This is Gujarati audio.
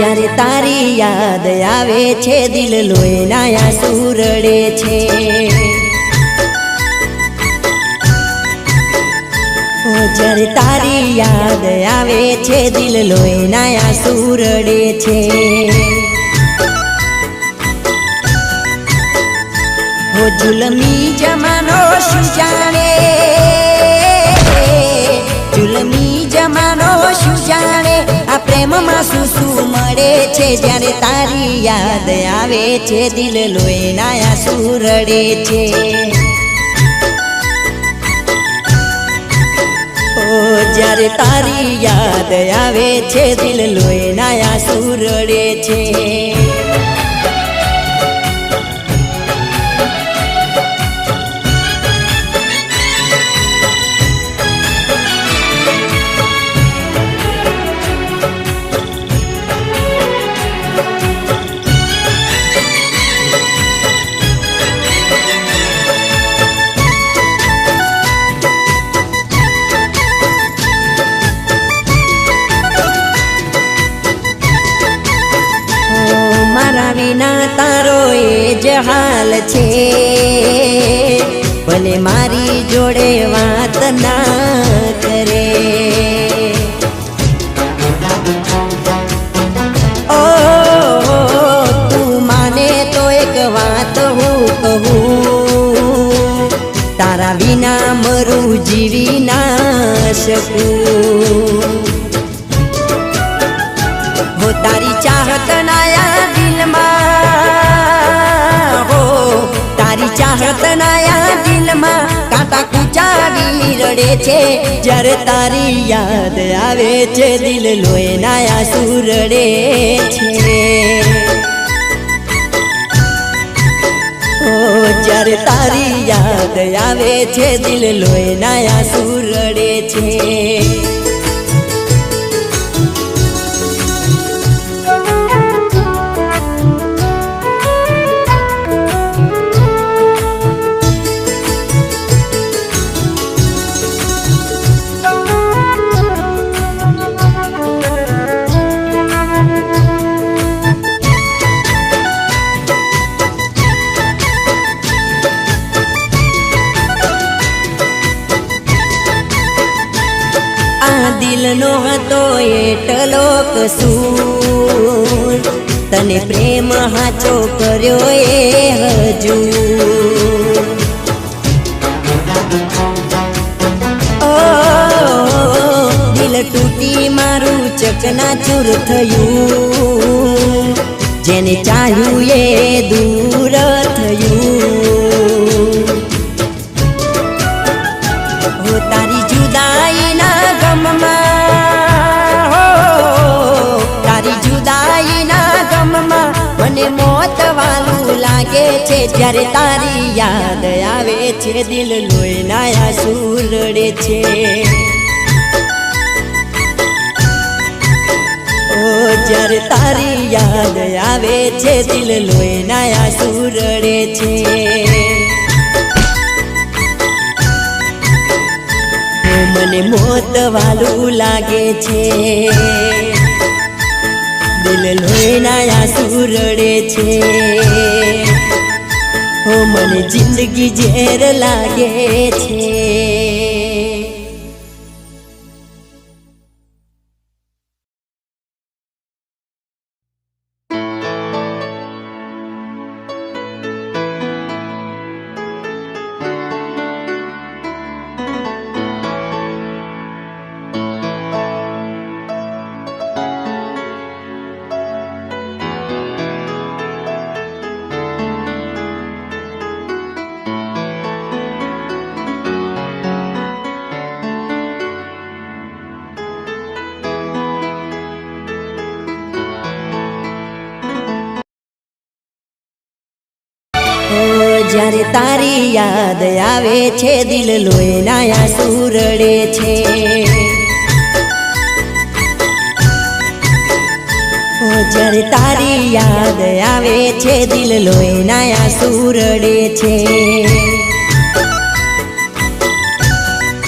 જ્યારે તારી યાદ આવે છે દિલ લોહીના આંસુ રડે છે। જ્યારે તારી યાદ આવે છે દિલ લોહીના આંસુ રડે છે। ઓ જુલમી જમાનો શું જાણે, જુલમી જમાનો શું જાણે, આ પ્રેમમાં શું શું મળે છે। જ્યારે તારી યાદ આવે છે દિલ લોહીના આંસુ રડે છે। જ્યારે તારી યાદ આવે છે દિલ લોહીના આંસુ રડે છે। વિના તારો એ જ હાલ છે, ભલે મારી જોડે વાત ના કરે। ઓ તું માને તો એક વાત હું કહું, તારા વિના મરું જીવી ના શકું। હો તારી ચાહત નાયા દિલમાં, હો તારી ચાહત નાયા દિલમાં કાંટા કૂચાવી રડે છે। જ્યારે તારી યાદ આવે છે દિલ લોહીના આંસુ રડે છે। ઓ જ્યારે તારી યાદ આવે છે દિલ લોહીના આંસુ રડે છે। દિલનો હતો એટલો કસૂર, તને પ્રેમ હાચો કર્યો એ હજુ। ઓ દિલ તૂટી મારું ચકનાચૂર થયું, જેને ચાહ્યું એ દૂર થયું। હો તારી જુદાઈના ગમમાં, હો તારી જુદાઈના ગમમાં મને મોત વાલું લાગે છે। જ્યારે તારી યાદ આવે છે દિલ લોહીના આંસુ રડે છે। ઓ જ્યારે તારી યાદ આવે છે દિલ લોહીના આંસુ રડે છે। મને મોત વાલું લાગે છે, દિલ લોહીના આંસુ રડે છે। ઓ મને જિંદગી ઝેર લાગે છે। જ્યારે તારી યાદ આવે છે દિલ લોહીના આંસુ રડે છે। જ્યારે તારી યાદ આવે છે દિલ લોહીના આંસુ રડે છે।